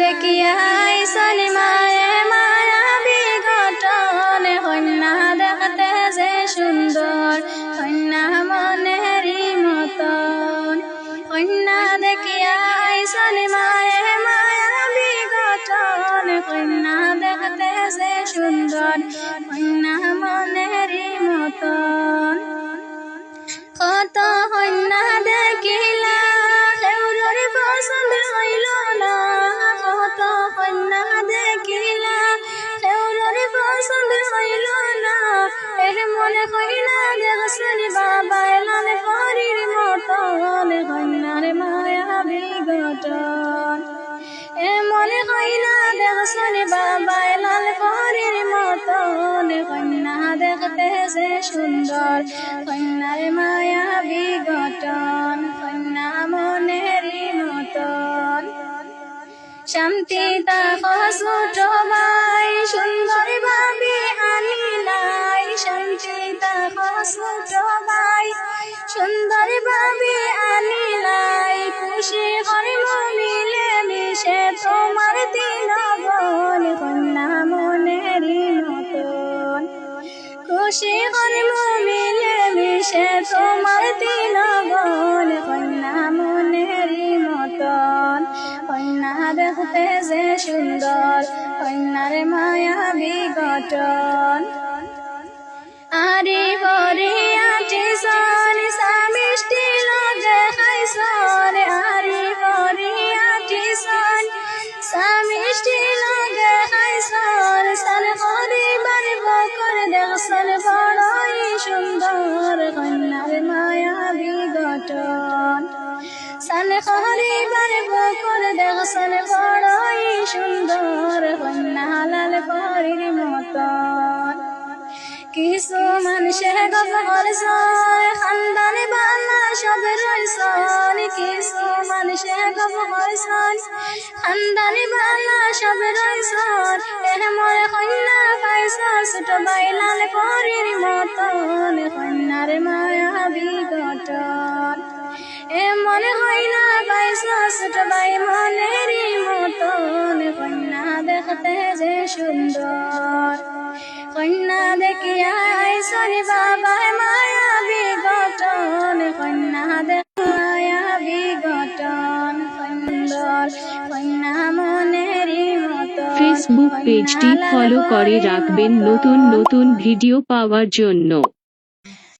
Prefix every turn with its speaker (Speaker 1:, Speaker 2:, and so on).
Speaker 1: দেখিয়াই সনিমায়ে মায়াবী গঠন, কন্যা দেখতে যে সুন্দর কন্যা মনেরই মতন। কন্যা দেখিয়াই সনিমায়ে মায়াবী গঠন, কন্যা দেখতে যে সুন্দর কন্যা মনেরই মতন। কত কন্যা দেখিলা কেউরর পছন্দ হইল না, কত কন্যা দেখিলা কেউরর পছন্দ হইল না। মনে কইনা দেখছেন বাবা লাল পরীর মতন, কন্যার মায়াবী গঠন। মনে কইনা দেখছেন বাবা লাল পরীর মতন, কন্যা দেখতে যে সুন্দর কন্যার মায়াবী গঠন, কন্যা মনেরই মতন। শান্তি তাকো ছোট ভাই সুন্দর ভাবি আনিলাই, শান্তি তাকো ছোট ভাই সুন্দর ভাবি আনিলাই। খুশি করিম মিলে মিশে তোমার দিনবন, কন্যা মনেরই মতন। খুশি করিম মিলে মিশে তোমার দিনবন, কন্যা মনেরই মতন। কন্যা দেখতে যে সুন্দর কন্যার মায়াবী গঠন। আরি বরিয়াটি সন সামিষ্টি লগে খাইছন, আরি বরিয়াটি সন সামিষ্টি লগে খাইছন। সাল করিবার বকর দেখছন বড়ই সুন্দর কন্যার মায়াবী গঠন। সাল করিবার বকর দেখছন বড়ই সুন্দর কন্যা লাল পরীর মতন। কিছু মানুষে গপ করছন খানদান বালা সব রইছন, কিছু মানুষে গপ করছন খানদান বালা সব রইছন। মরে কন্যা পাইছ ছোট ভাই লাল পরীর মতন, কন্যার মায়াবী গঠন। মনে কন্যা পাইছ ছোট ভাই মনেরই মতন, কন্যা দেখতে যে সুন্দর। কন্যা দেখিয়াই সরি বাবা মায়াবী গঠন, কন্যা মায়াবী গঠন সুন্দর কন্যা মনেরই মতন।
Speaker 2: ফেসবুক পেজটি ফলো করে রাখবেন নতুন নতুন ভিডিও পাওয়ার জন্য।